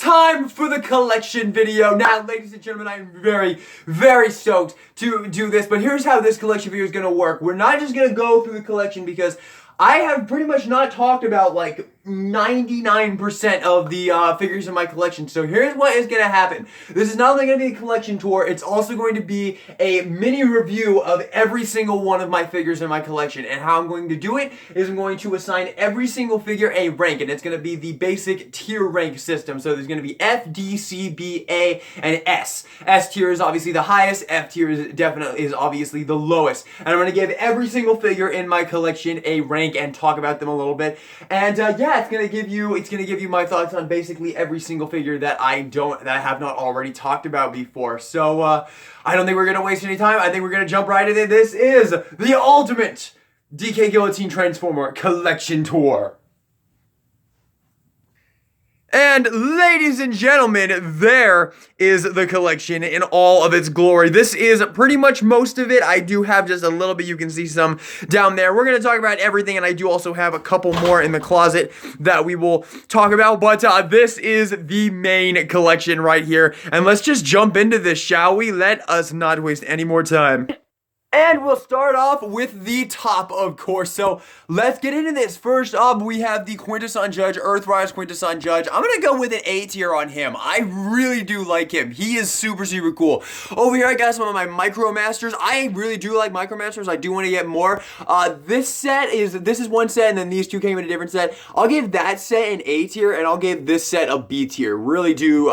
time for the collection video. Now, ladies and gentlemen, I'm very, very stoked to do this, but here's how this collection video is going to work. We're not just going to go through the collection because I have pretty much not talked about like 99% of the figures in my collection. So here's what is going to happen. This is not only going to be a collection tour, it's also going to be a mini review of every single one of my figures in my collection. And how I'm going to do it is I'm going to assign every single figure a rank, and it's going to be the basic tier rank system. So there's going to be F, D, C, B, A, and S. S tier is obviously the highest, F tier is obviously the lowest. And I'm going to give every single figure in my collection a rank and talk about them a little bit. And yeah, it's gonna give you my thoughts on basically every single figure that I have not already talked about before. So I don't think we're gonna waste any time. I think we're gonna jump right in. This is the ultimate DK Guillotine Transformer collection tour. And ladies and gentlemen, there is the collection in all of its glory. This is pretty much most of it. I do have just a little bit. You can see some down there. We're going to talk about everything, and I do also have a couple more in the closet that we will talk about. But this is the main collection right here. And let's just jump into this, shall we? Let us not waste any more time. And we'll start off with the top, of course. So let's get into this. First up, we have the Quintesson Judge, Earthrise Quintesson Judge. I'm gonna go with an A tier on him. I really do like him. He is super, super cool. Over here, I got some of my Micromasters. I really do like Micromasters. I do want to get more. This is one set, and then these two came in a different set. I'll give that set an A tier, and I'll give this set a B tier. Really do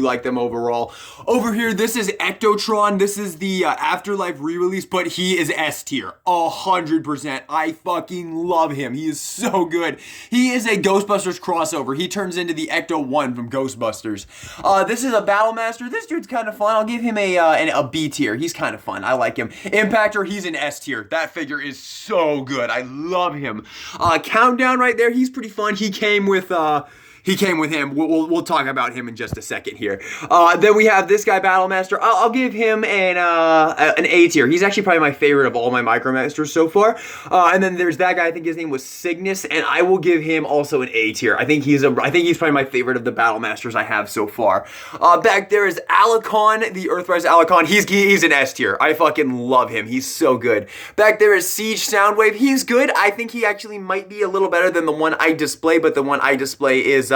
like them overall. Over here, this is Ectotron. This is the Afterlife re-release, but he is S tier, 100%. I fucking love him. He is so good. He is a Ghostbusters crossover. He turns into the Ecto-1 from Ghostbusters. This is a Battlemaster. This dude's kind of fun. I'll give him a B tier. He's kind of fun. I like him. Impactor, he's an S tier. That figure is so good. I love him. Countdown right there, he's pretty fun. He came with him. We'll talk about him in just a second here. Then we have this guy, Battlemaster. I'll give him an A tier. He's actually probably my favorite of all my Micromasters so far. And then there's that guy. I think his name was Cygnus, and I will give him also an A tier. I think he's probably my favorite of the Battlemasters I have so far. Back there is Alicon, the Earthrise Alicon. He's an S tier. I fucking love him. He's so good. Back there is Siege Soundwave. He's good. I think he actually might be a little better than the one I display, but the one I display is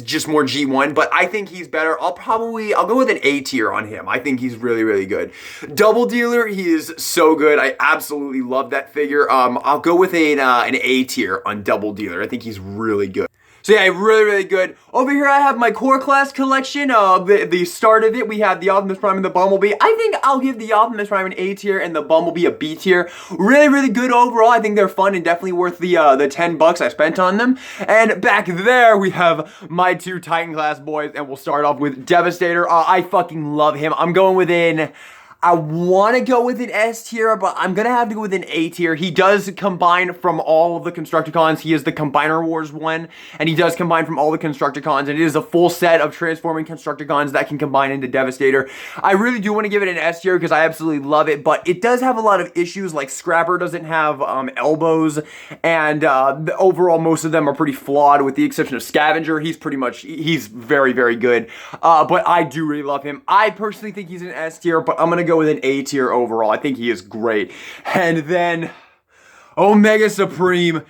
just more G1, but I think he's better. I'll go with an A tier on him. I think he's really, really good. Double Dealer, he is so good. I absolutely love that figure. I'll go with an A tier on Double Dealer. I think he's really good. So yeah, really, really good. Over here, I have my core class collection. The start of it, we have the Optimus Prime and the Bumblebee. I think I'll give the Optimus Prime an A tier and the Bumblebee a B tier. Really, really good overall. I think they're fun and definitely worth the $10 I spent on them. And back there, we have my two Titan class boys, and we'll start off with Devastator. I fucking love him. I want to go with an S tier, but I'm going to have to go with an A tier. He does combine from all of the Constructicons. He is the Combiner Wars one, and he does combine from all the Constructicons, and it is a full set of transforming Constructicons that can combine into Devastator. I really do want to give it an S tier because I absolutely love it, but it does have a lot of issues, like Scrapper doesn't have elbows, and overall most of them are pretty flawed with the exception of Scavenger. He's very, very good, but I do really love him. I personally think he's an S tier, but I'm going to go with an A tier overall. I think he is great. And then Omega Supreme.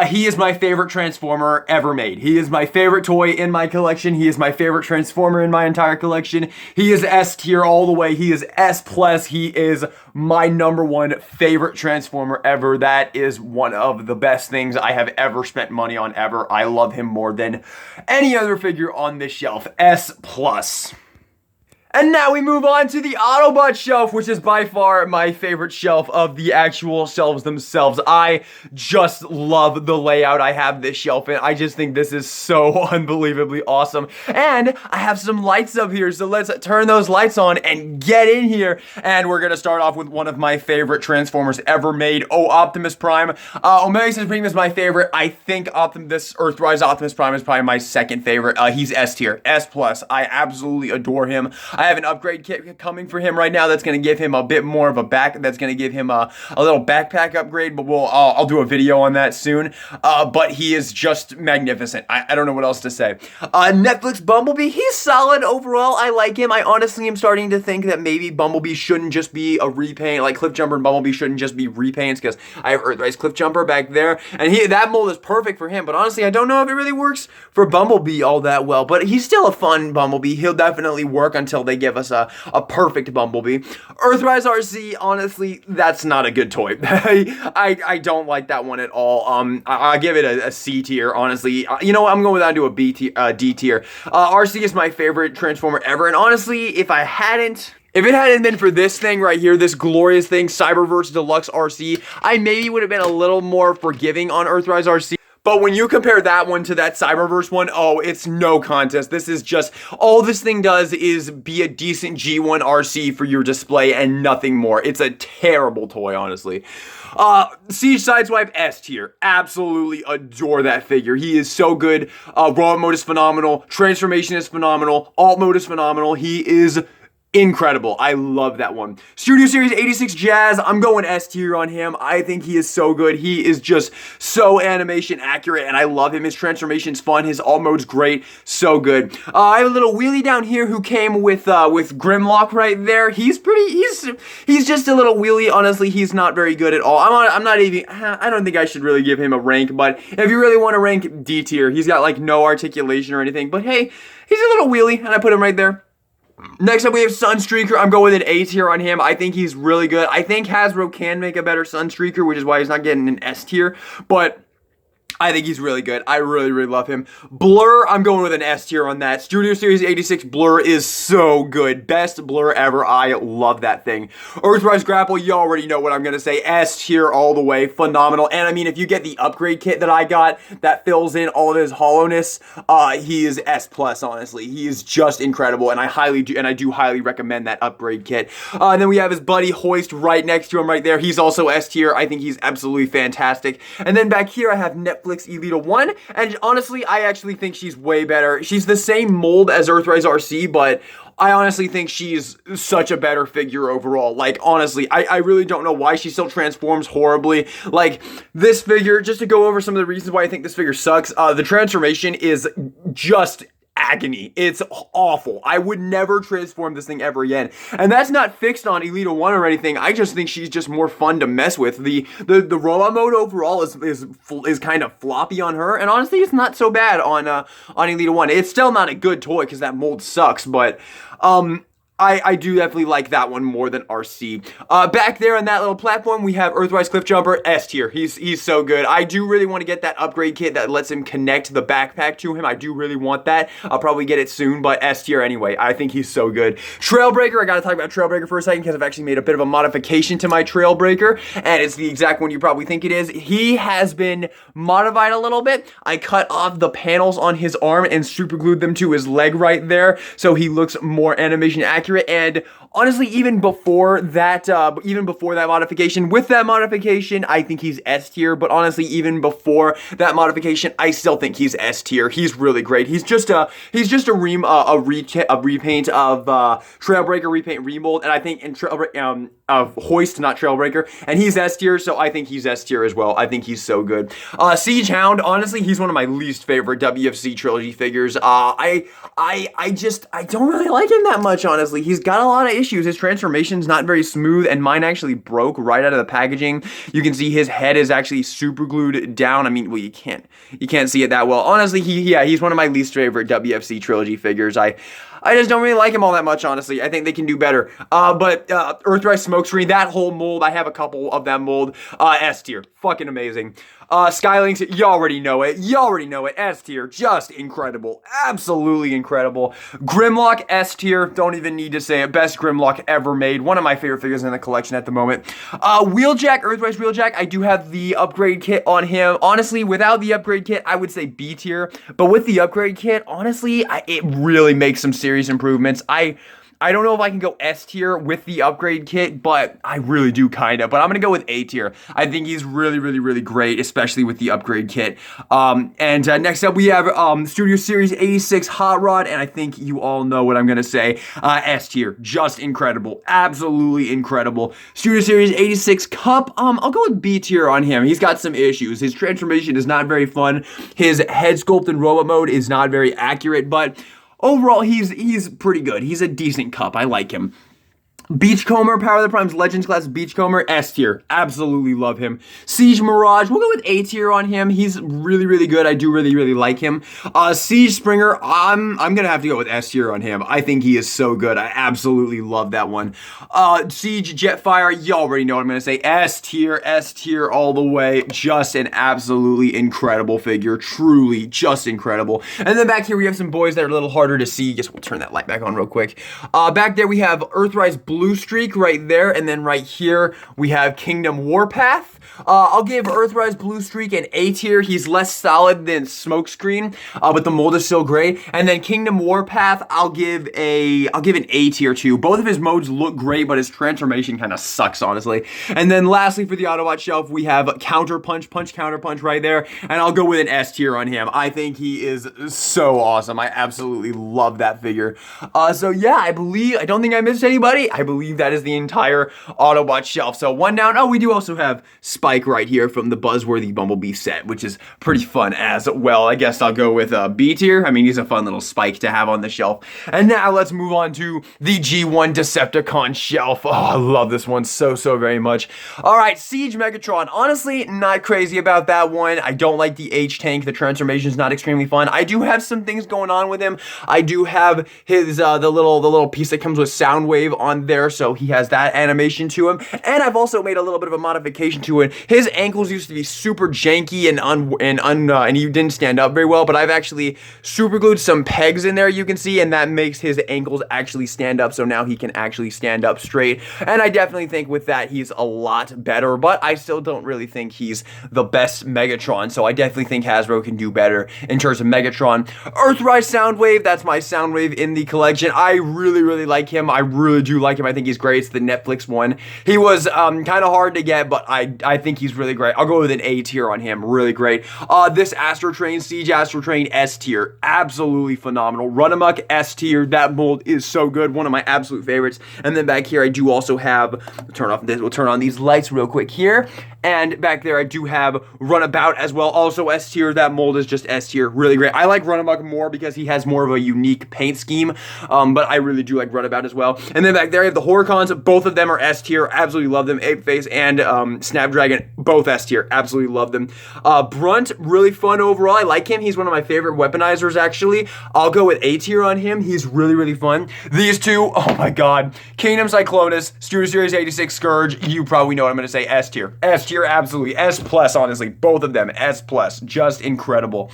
He is my favorite Transformer ever made. He is my favorite toy in my collection. He is my favorite Transformer in my entire collection. He is S tier all the way. He is S plus. He is my #1 favorite Transformer ever. That is one of the best things I have ever spent money on ever. I love him more than any other figure on this shelf. S plus. And now we move on to the Autobot shelf, which is by far my favorite shelf of the actual shelves themselves. I just love the layout I have this shelf in. I just think this is so unbelievably awesome. And I have some lights up here, so let's turn those lights on and get in here. And we're gonna start off with one of my favorite Transformers ever made. Optimus Prime. Omega Supreme is my favorite. I think this Earthrise Optimus Prime is probably my second favorite. He's S tier, S plus. I absolutely adore him. I have an upgrade kit coming for him right now that's going to give him a bit more of a that's going to give him a little backpack upgrade, but I'll do a video on that soon. But he is just magnificent. I don't know what else to say. Netflix Bumblebee, he's solid overall. I like him. I honestly am starting to think that maybe Bumblebee shouldn't just be a repaint, like Cliffjumper and Bumblebee shouldn't just be repaints, because I have Earthrise Cliffjumper back there, and that mold is perfect for him, but honestly, I don't know if it really works for Bumblebee all that well, but he's still a fun Bumblebee. He'll definitely work until they give us a perfect Bumblebee. Earthrise RC, honestly, that's not a good toy. I don't like that one at all. I give it a C tier, honestly. You know what, I'm going down to a D tier. RC is my favorite Transformer ever, and honestly, if it hadn't been for this thing right here, this glorious thing, Cyberverse Deluxe RC, I maybe would have been a little more forgiving on Earthrise RC. But when you compare that one to that Cyberverse one, oh, it's no contest. This is just, all this thing does is be a decent G1 RC for your display and nothing more. It's a terrible toy, honestly. Siege Sideswipe S tier. Absolutely adore that figure. He is so good. Robot mode is phenomenal. Transformation is phenomenal. Alt mode is phenomenal. He is incredible. I love that one. Studio Series 86 Jazz, I'm going S tier on him. I think he is so good. He is just so animation accurate, and I love him. His transformation's fun. His alt mode's great. So good. I have a little wheelie down here who came with Grimlock right there. He's just a little wheelie. Honestly, he's not very good at all. I don't think I should really give him a rank, but if you really want to rank, D tier. He's got like no articulation or anything, but hey, he's a little wheelie, and I put him right there. Next up, we have Sunstreaker. I'm going with an A tier on him. I think he's really good. I think Hasbro can make a better Sunstreaker, which is why he's not getting an S tier, but I think he's really good. I really, really love him. Blur, I'm going with an S tier on that. Studio Series 86 Blur is so good. Best Blur ever. I love that thing. Earthrise Grapple, you already know what I'm going to say. S tier all the way. Phenomenal. And I mean, if you get the upgrade kit that I got that fills in all of his hollowness, he is S+, honestly. He is just incredible, and I do highly recommend that upgrade kit. And then we have his buddy Hoist right next to him right there. He's also S tier. I think he's absolutely fantastic. And then back here, I have Netflix Elita 1, and honestly, I actually think she's way better. She's the same mold as Earthrise RC, but I honestly think she's such a better figure overall. Like, honestly, I really don't know why she still transforms horribly. Like, this figure, just to go over some of the reasons why I think this figure sucks, the transformation is just agony. It's awful. I would never transform this thing ever again. And that's not fixed on Elita 1 or anything. I just think she's just more fun to mess with. The robot mode overall is kind of floppy on her, and honestly, it's not so bad on Elita 1. It's still not a good toy because that mold sucks, but I do definitely like that one more than RC. Back there on that little platform, we have Earthrise Cliffjumper, S tier. He's so good. I do really want to get that upgrade kit that lets him connect the backpack to him. I do really want that. I'll probably get it soon, but S tier anyway. I think he's so good. Trailbreaker, I gotta talk about Trailbreaker for a second because I've actually made a bit of a modification to my Trailbreaker, and it's the exact one you probably think it is. He has been modified a little bit. I cut off the panels on his arm and super glued them to his leg right there, so he looks more animation accurate. And honestly, even before that modification, with that modification, I think he's S tier. But honestly, even before that modification, I still think he's S tier. He's really great. He's just a repaint of Trailbreaker, repaint remold, and I think in Hoist, not Trailbreaker, and he's S tier, so I think he's S tier as well. I think he's so good. Siege Hound, honestly, he's one of my least favorite WFC trilogy figures. I don't really like him that much, honestly. He's got a lot of issues. His transformation's not very smooth, and mine actually broke right out of the packaging. You can see his head is actually super glued down. I mean, well, you can't see it that well. Honestly, he's one of my least favorite WFC trilogy figures. I just don't really like him all that much, honestly. I think they can do better. But Earthrise Smokescreen, that whole mold, I have a couple of that mold. S tier. Fucking amazing. Skylinks, you already know it. S tier. Just incredible. Absolutely incredible. Grimlock, S tier. Don't even need to say it. Best Grimlock ever made. One of my favorite figures in the collection at the moment. Wheeljack, Earthrise Wheeljack, I do have the upgrade kit on him. Honestly, without the upgrade kit, I would say B tier. But with the upgrade kit, honestly, it really makes some serious improvements. I I don't know if I can go S tier with the upgrade kit, but I really do kind of. But I'm going to go with A tier. I think he's really, really, really great, especially with the upgrade kit. Next up, we have Studio Series 86 Hot Rod, and I think you all know what I'm going to say. S tier. Just incredible. Absolutely incredible. Studio Series 86 Cup, I'll go with B tier on him. He's got some issues. His transformation is not very fun. His head sculpt in robot mode is not very accurate, but overall, he's pretty good. He's a decent cup. I like him. Beachcomber, Power of the Primes Legends class Beachcomber, S tier. Absolutely love him. Siege Mirage, we'll go with A tier on him. He's really, really good. I do really, really like him. Siege Springer, I'm gonna have to go with S tier on him. I think he is so good. I absolutely love that one. Siege Jetfire, you already know what I'm gonna say. S tier all the way. Just an absolutely incredible figure. Truly, just incredible. And then back here we have some boys that are a little harder to see. Guess we'll turn that light back on real quick. Back there we have Earthrise Blue Streak right there, and then right here we have Kingdom Warpath. I'll give Earthrise Blue Streak an A tier. He's less solid than Smokescreen, but the mold is still great. And then Kingdom Warpath, I'll give an A tier too. Both of his modes look great, but his transformation kind of sucks, honestly. And then lastly, for the Autobot shelf, we have Counter Punch Counter Punch right there, and I'll go with an S tier on him. I think he is so awesome. I absolutely love that figure. So yeah, I don't think I missed anybody. I believe that is the entire Autobot shelf. So one down. Oh, we do also have Spike right here from the Buzzworthy Bumblebee set, which is pretty fun as well. I guess I'll go with B tier. I mean, he's a fun little Spike to have on the shelf. And now let's move on to the G1 Decepticon shelf. Oh, I love this one so very much. All right, Siege Megatron. Honestly, not crazy about that one. I don't like the H-Tank. The transformation is not extremely fun. I do have some things going on with him. I do have his the little piece that comes with Soundwave on there, so he has that animation to him. And I've also made a little bit of a modification to it. His ankles used to be super janky and he didn't stand up very well, but I've actually super glued some pegs in there, you can see, and that makes his ankles actually stand up, so now he can actually stand up straight. And I definitely think with that he's a lot better, but I still don't really think he's the best Megatron, so I definitely think Hasbro can do better in terms of Megatron. Earthrise Soundwave, that's my Soundwave in the collection. I really like him. I really do like him. I think he's great. It's the Netflix one. He was kind of hard to get, but I think he's really great. I'll go with an A tier on him. Really great. This Astrotrain, Siege Astrotrain, S tier. Absolutely phenomenal. Runamuck, S tier. That mold is so good. One of my absolute favorites. And then back here, I do also have, we'll turn on these lights real quick here. And back there, I do have Runabout as well. Also S tier. That mold is just S tier. Really great. I like Runamuck more because he has more of a unique paint scheme. But I really do like Runabout as well. And then back there, I have the Horicons. Both of them are S tier. Absolutely love them. Apeface and Snapdragon, both S tier. Absolutely love them. Brunt, really fun overall. I like him. He's one of my favorite weaponizers, actually. I'll go with A tier on him. He's really fun. These two, oh my god. Kingdom Cyclonus, Studio Series 86 Scourge. You probably know what I'm going to say. S tier. S tier, absolutely. S plus, honestly. Both of them. S plus. Just incredible.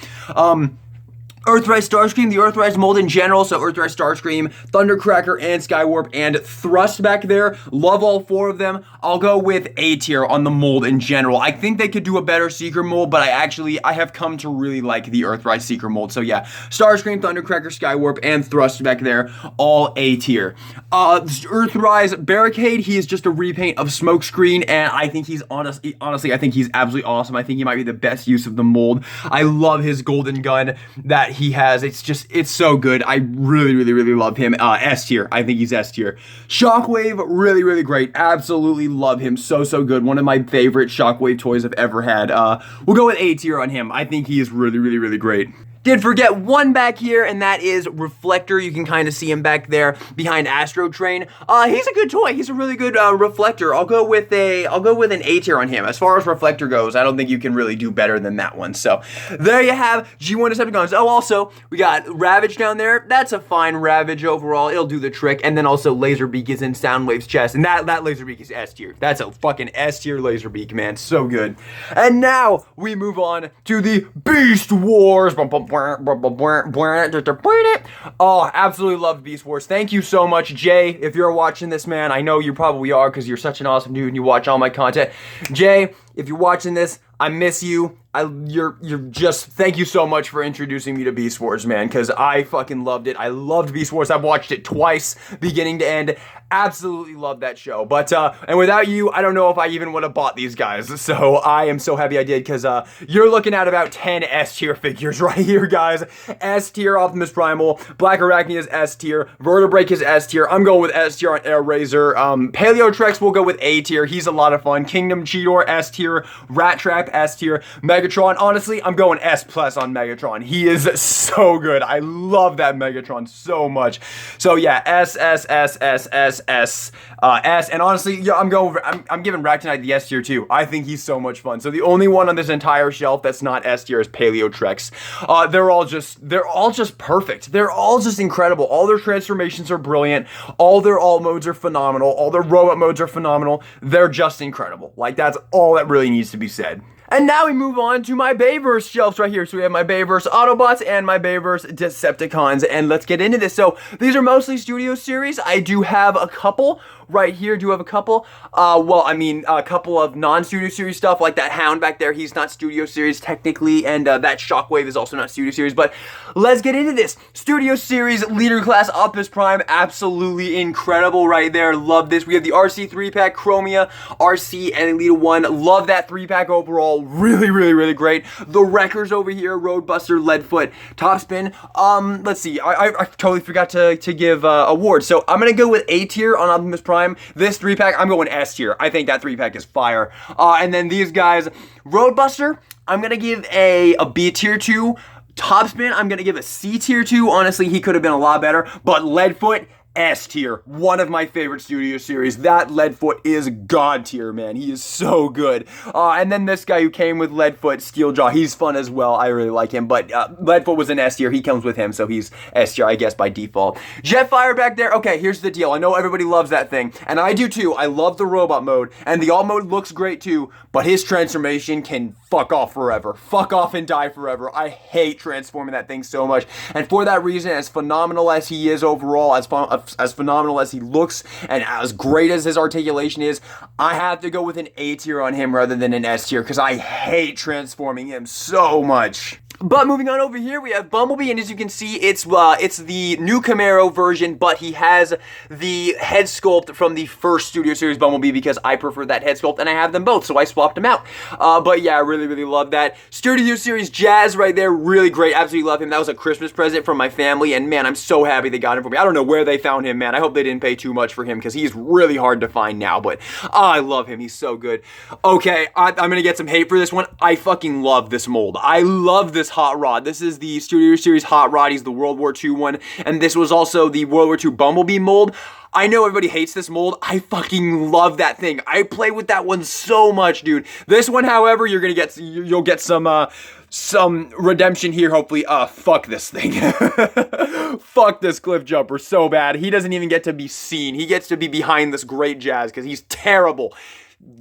Earthrise Starscream, the Earthrise mold in general, so Earthrise Starscream, Thundercracker, and Skywarp, and Thrust back there. Love all four of them. I'll go with A tier on the mold in general. I think they could do a better Seeker mold, but I have come to really like the Earthrise Seeker mold. So yeah, Starscream, Thundercracker, Skywarp, and Thrust back there, all A tier. Earthrise Barricade, he is just a repaint of Smokescreen, and I think he's honestly, I think he's absolutely awesome. I think he might be the best use of the mold. I love his golden gun that he has. It's so good. I really love him. S tier. I think he's S tier. Shockwave, really great. Absolutely love him. So good. One of my favorite Shockwave toys I've ever had. We'll go with A tier on him. I think he is really great. Did forget one back here, and that is Reflector. You can kind of see him back there behind Astrotrain. He's a good toy. He's a really good Reflector. I'll go with an A tier on him. As far as Reflector goes, I don't think you can really do better than that one. So there you have G1 Decepticons. Oh, also we got Ravage down there. That's a fine Ravage overall. It'll do the trick. And then also Laserbeak is in Soundwave's chest, and that Laserbeak is S tier. That's a fucking S tier Laserbeak, man. So good. And now we move on to the Beast Wars. Oh, absolutely love Beast Wars. Thank you so much, Jay. If you're watching this, man, I know you probably are because you're such an awesome dude and you watch all my content. Jay, if you're watching this, I miss you. You're just, thank you so much for introducing me to Beast Wars, man, because I fucking loved it. I loved Beast Wars. I've watched it twice, beginning to end. Absolutely loved that show. But and without you, I don't know if I even would have bought these guys. So I am so happy I did, because you're looking at about 10 S tier figures right here, guys. S tier Optimus Primal, Black Arachne is S tier, Vertebrake is S tier. I'm going with S tier on Air Razor. Paleotrex will go with A tier. He's a lot of fun. Kingdom Cheetor S tier, Rat Trap S tier, Megatron. Honestly, I'm going S plus on Megatron. He is so good. I love that Megatron so much. So yeah, S, and honestly, yeah, I'm giving Ractonite the S tier too. I think he's so much fun. So the only one on this entire shelf that's not S tier is Paleotrex. They're all just perfect. They're all just incredible. All their transformations are brilliant. All their alt modes are phenomenal. All their robot modes are phenomenal. They're just incredible. Like, that's all that really needs to be said. And now we move on to my Bayverse shelves right here. So we have my Bayverse Autobots and my Bayverse Decepticons, and let's get into this. So these are mostly Studio Series. I do have a couple right here. Do have a couple. A couple of non-Studio Series stuff, like that Hound back there. He's not Studio Series technically, and that Shockwave is also not Studio Series. But let's get into this. Studio Series Leader Class Optimus Prime, absolutely incredible right there. Love this. We have the RC 3-pack, Chromia, RC, and Elita 1. Love that 3-pack overall. Really, really, really great. The Wreckers over here, Roadbuster, Leadfoot, Topspin. Let's see. I totally forgot to give awards. So I'm gonna go with A tier on Optimus Prime. This 3-pack, I'm going S tier. I think that 3-pack is fire. And then these guys, Roadbuster, I'm gonna give a B tier to. Topspin, I'm gonna give a C tier to. Honestly, he could have been a lot better. But Leadfoot, S tier. One of my favorite Studio Series. That Leadfoot is God tier, man. He is so good. And then this guy who came with Leadfoot, Steeljaw, he's fun as well. I really like him. But Leadfoot was an S tier. He comes with him, so he's S tier, I guess, by default. Jetfire back there. Okay, here's the deal. I know everybody loves that thing, and I do too. I love the robot mode, and the alt mode looks great too, but his transformation can fuck off forever. Fuck off and die forever. I hate transforming that thing so much. And for that reason, as phenomenal as he is overall, as phenomenal as he looks, and as great as his articulation is, I have to go with an A tier on him rather than an S tier, because I hate transforming him so much. But moving on over here, we have Bumblebee, and as you can see, it's the new Camaro version, but he has the head sculpt from the first Studio Series Bumblebee, because I prefer that head sculpt, and I have them both, so I swapped them out. But yeah, I really, really love that. Studio Series Jazz right there, really great, absolutely love him. That was a Christmas present from my family, and man, I'm so happy they got him for me. I don't know where they found him, man. I hope they didn't pay too much for him, because he's really hard to find now, but I love him. He's so good. Okay, I'm gonna get some hate for this one. I fucking love this mold. I love this Hot Rod. This is the Studio Series Hot Rod. He's the World War II one, and this was also the World War II Bumblebee mold. I know everybody hates this mold. I fucking love that thing. I play with that one so much, dude. This one, however, you'll get some redemption here, hopefully. Fuck this thing. Fuck this Cliff Jumper so bad. He doesn't even get to be seen. He gets to be behind this great Jazz, because he's terrible.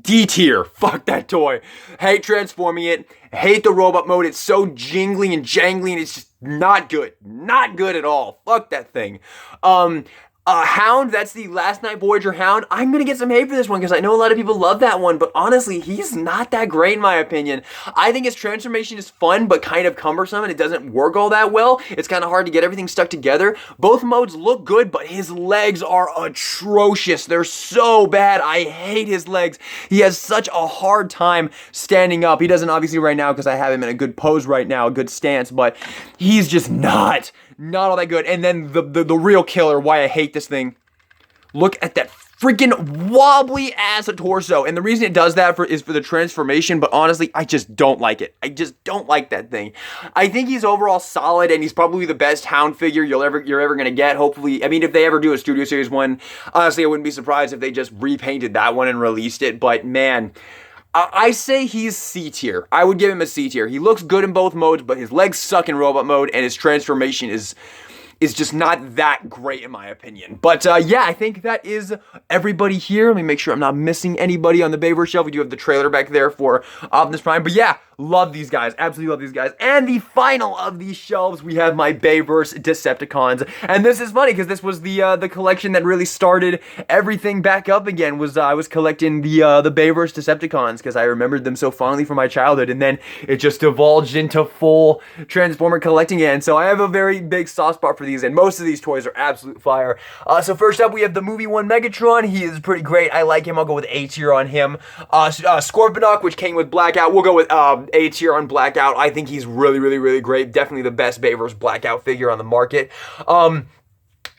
D tier. Fuck that toy. Hate transforming it. Hate the robot mode. It's so jingly and jangly, and it's just not good. Not good at all. Fuck that thing. Hound, that's the Last Night Voyager Hound. I'm gonna get some hate for this one, because I know a lot of people love that one, but honestly, he's not that great in my opinion. I think his transformation is fun, but kind of cumbersome, and it doesn't work all that well. It's kind of hard to get everything stuck together. Both modes look good, but his legs are atrocious. They're so bad. I hate his legs. He has such a hard time standing up. He doesn't obviously right now, because I have him in a good pose right now, a good stance, but he's just not all that good. And then the real killer, why I hate this thing. Look at that freaking wobbly ass torso. And the reason it does that is for the transformation, but honestly, I just don't like it. I just don't like that thing. I think he's overall solid, and he's probably the best Hound figure you're ever gonna get. Hopefully, I mean, if they ever do a Studio Series one, honestly, I wouldn't be surprised if they just repainted that one and released it. But man, I say he's C tier. I would give him a C tier. He looks good in both modes, but his legs suck in robot mode, and his transformation is is just not that great in my opinion. But yeah, I think that is everybody here. Let me make sure I'm not missing anybody on the Bayverse shelf. We do have the trailer back there for Optimus Prime. But yeah, love these guys. Absolutely love these guys. And the final of these shelves, we have my Bayverse Decepticons. And this is funny because this was the collection that really started everything back up again. I was collecting the Bayverse Decepticons because I remembered them so fondly from my childhood. And then it just divulged into full Transformer collecting again. So I have a very big soft spot for these, and most of these toys are absolute fire. So first up, we have the movie 1 Megatron. He is pretty great. I like him. I'll go with A tier on him. Scorponok, which came with Blackout. We'll go with A tier on Blackout. I think he's really, really, really great. Definitely the best Bayverse Blackout figure on the market.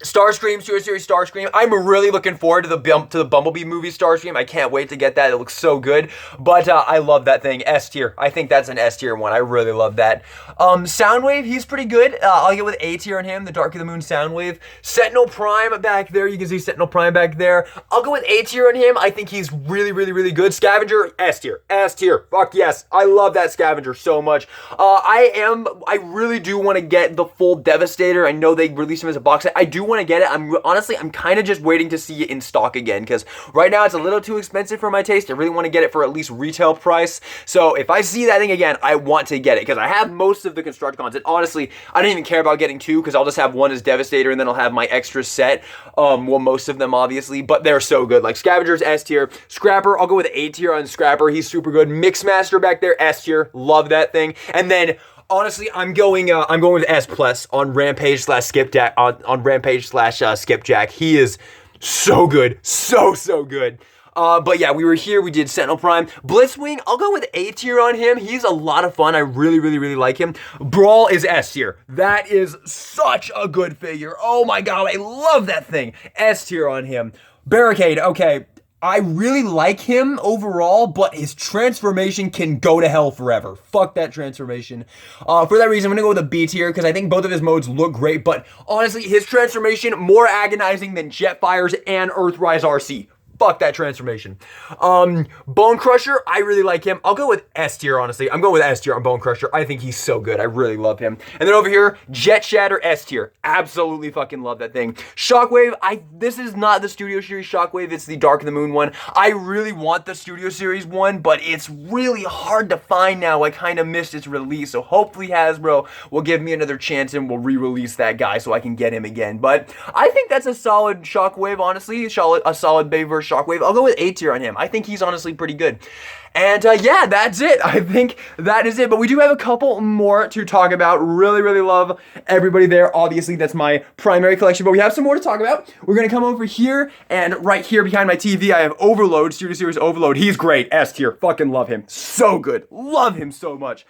Starscream, Studio Series Starscream. I'm really looking forward to the Bumblebee movie Starscream. I can't wait to get that. It looks so good. But I love that thing. S tier. I think that's an S tier one. I really love that. Soundwave, he's pretty good. I'll get with A tier on him. The Dark of the Moon Soundwave. Sentinel Prime back there. You can see Sentinel Prime back there. I'll go with A tier on him. I think he's really, really, really good. Scavenger, S tier. S tier. Fuck yes. I love that Scavenger so much. I really do want to get the full Devastator. I know they released him as a box set. I do want to get it. I'm kind of just waiting to see it in stock again, because right now it's a little too expensive for my taste. I really want to get it for at least retail price. So if I see that thing again, I want to get it, because I have most of the Constructicons, and honestly, I don't even care about getting two, because I'll just have one as Devastator, and then I'll have my extra set. Well, most of them, obviously, but they're so good. Like Scavenger's S tier. Scrapper, I'll go with A tier on Scrapper. He's super good. Mixmaster back there, S tier. Love that thing. And then honestly, I'm going with S plus on Rampage / Skipjack on Rampage / Skipjack. He is so good, so good. But yeah, we were here. We did Sentinel Prime, Blitzwing. I'll go with A tier on him. He's a lot of fun. I really, really, really like him. Brawl is S tier. That is such a good figure. Oh my god, I love that thing. S tier on him. Barricade. Okay. I really like him overall, but his transformation can go to hell forever. Fuck that transformation. For that reason, I'm gonna go with a B tier, because I think both of his modes look great, but honestly, his transformation more agonizing than Jetfire's and Earthrise RC. Fuck that transformation. Bone Crusher, I really like him. I'll go with S tier, honestly. I'm going with S tier on Bone Crusher. I think he's so good. I really love him. And then over here, Jet Shatter, S tier. Absolutely fucking love that thing. Shockwave, this is not the Studio Series Shockwave. It's the Dark of the Moon one. I really want the Studio Series one, but it's really hard to find now. I kind of missed its release. So hopefully Hasbro will give me another chance and will re-release that guy so I can get him again. But I think that's a solid Shockwave, honestly. A solid Bayverse Shockwave. I'll go with A tier on him. I think he's honestly pretty good. And yeah, that's it. I think that is it. But we do have a couple more to talk about. Really, really love everybody there. Obviously, that's my primary collection. But we have some more to talk about. We're going to come over here, and right here behind my TV, I have Overload, Studio Series Overload. He's great. S tier. Fucking love him. So good. Love him so much.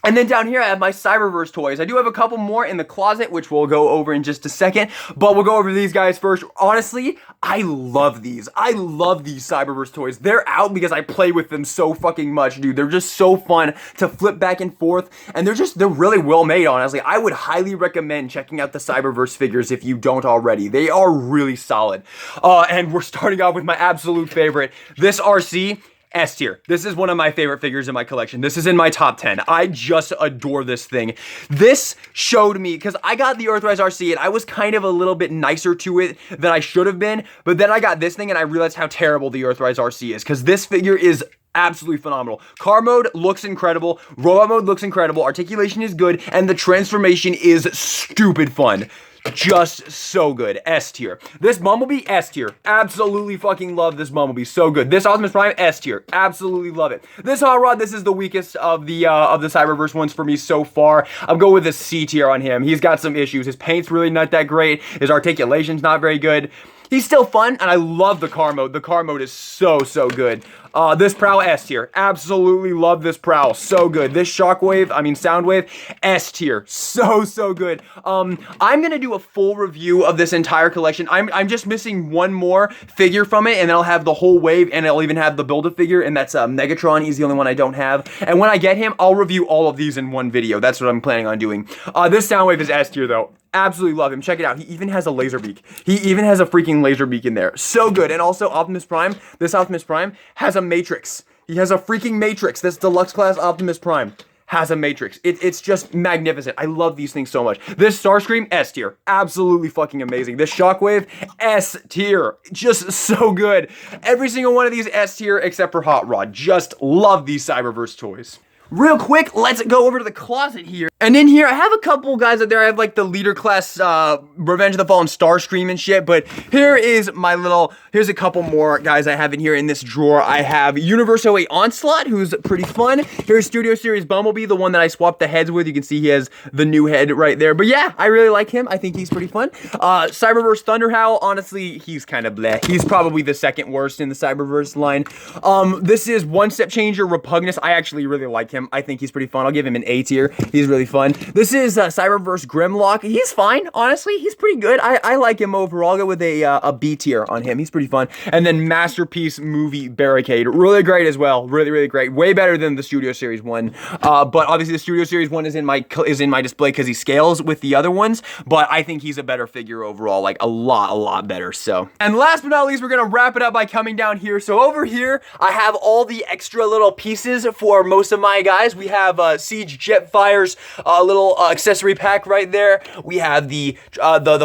And then down here, I have my Cyberverse toys. I do have a couple more in the closet, which we'll go over in just a second, but we'll go over these guys first. Honestly, I love these. I love these Cyberverse toys. They're out because I play with them so fucking much, dude. They're just so fun to flip back and forth, and they're really well made, honestly. I would highly recommend checking out the Cyberverse figures if you don't already. They are really solid. And we're starting off with my absolute favorite, this RC. S tier. This is one of my favorite figures in my collection. This is in my top 10. I just adore this thing. This showed me, because I got the Earthrise RC and I was kind of a little bit nicer to it than I should have been, but then I got this thing and I realized how terrible the Earthrise RC is, because this figure is absolutely phenomenal. Car mode looks incredible. Robot mode looks incredible. Articulation is good, and the transformation is stupid fun. Just so good. S tier. This Bumblebee, S tier. Absolutely fucking love this Bumblebee. So good. This Optimus Prime, S tier. Absolutely love it. This Hot Rod, this is the weakest of the Cyberverse ones for me so far. I'm going with a C tier on him. He's got some issues. His paint's really not that great. His articulation's not very good. He's still fun, and I love the car mode. The car mode is so good. This Prowl, S tier. Absolutely love this Prowl. So good. This Soundwave, S tier. So good. I'm gonna do a full review of this entire collection. I'm just missing one more figure from it, and then I'll have the whole wave, and I'll even have the Build-A-Figure, and that's Megatron. He's the only one I don't have. And when I get him, I'll review all of these in one video. That's what I'm planning on doing. This Soundwave is S tier, though. Absolutely love him. Check it out. He even has a laser beak. He even has a freaking laser beak in there. So good. And also Optimus Prime, this Optimus Prime has a Matrix. He has a freaking Matrix. This deluxe class Optimus Prime has a matrix. It's just magnificent. I love these things so much. This Starscream, S tier. Absolutely fucking amazing. This Shockwave, S tier. Just so good. Every single one of these S tier except for Hot Rod. Just love these Cyberverse toys. Real quick, let's go over to the closet here. And in here, I have a couple guys out there. I have like the leader class Revenge of the Fallen Starscream and shit. But here is my little, here's a couple more guys I have in here in this drawer. I have Universe 08 Onslaught, who's pretty fun. Here's Studio Series Bumblebee, the one that I swapped the heads with. You can see he has the new head right there. But yeah, I really like him. I think he's pretty fun. Cyberverse Thunderhowl, honestly, he's kind of bleh. He's probably the second worst in the Cyberverse line. This is One Step Changer Repugnus. I actually really like him. I think he's pretty fun. I'll give him an A tier. He's really fun. This is Cyberverse Grimlock. He's fine, honestly. He's pretty good. I like him overall. I'll go with a B tier on him. He's pretty fun. And then Masterpiece Movie Barricade. Really great as well. Really, really great. Way better than the Studio Series one. But obviously the Studio Series one is in my display because he scales with the other ones. But I think he's a better figure overall. Like a lot better. So. And last but not least, we're going to wrap it up by coming down here. So over here, I have all the extra little pieces for most of my guys. We have Siege Jetfire's little accessory pack right there. We have the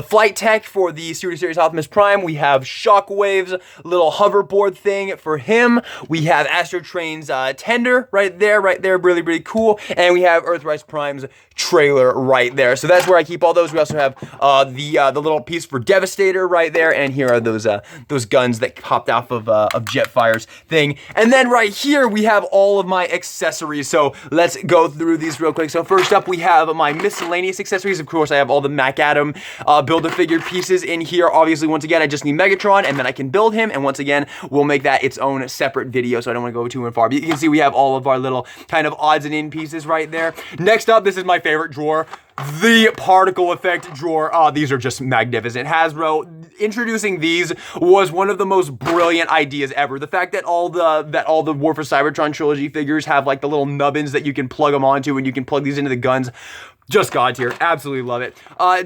flight tech for the Studio Series Optimus Prime. We have Shockwave's little hoverboard thing for him. We have Astro Train's tender right there, really, really cool. And we have Earthrise Prime's trailer right there. So that's where I keep all those. We also have the little piece for Devastator right there. And here are those guns that popped off of Jetfire's thing. And then right here, we have all of my accessories. So let's go through these real quick. So first up, we have my miscellaneous accessories. Of course, I have all the Mac Adam Build-A-Figure pieces in here. Obviously, once again, I just need Megatron, and then I can build him. And once again, we'll make that its own separate video, so I don't want to go too far. But you can see we have all of our little kind of odds and end pieces right there. Next up, this is my favorite drawer. The particle effect drawer. These are just magnificent. Hasbro introducing these was one of the most brilliant ideas ever. The fact that all the War for Cybertron trilogy figures have like the little nubbins that you can plug them onto, and you can plug these into the guns. Just God tier. Absolutely love it.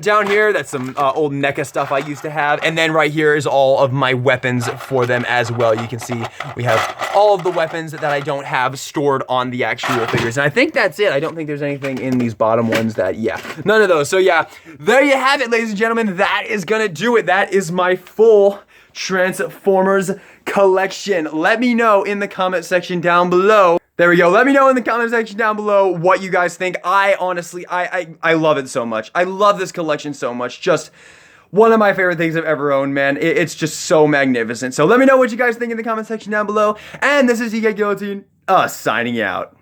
Down here, that's some old NECA stuff I used to have. And then right here is all of my weapons for them as well. You can see we have all of the weapons that I don't have stored on the actual figures. And I think that's it. I don't think there's anything in these bottom ones that, yeah, none of those. So yeah, there you have it, ladies and gentlemen. That is gonna do it. That is my full Transformers collection. Let me know in the comment section down below. There we go. Let me know in the comment section down below what you guys think. I honestly, I love it so much. I love this collection so much. Just one of my favorite things I've ever owned, man. It's just so magnificent. So let me know what you guys think in the comment section down below. And this is DK Guillotine, signing out.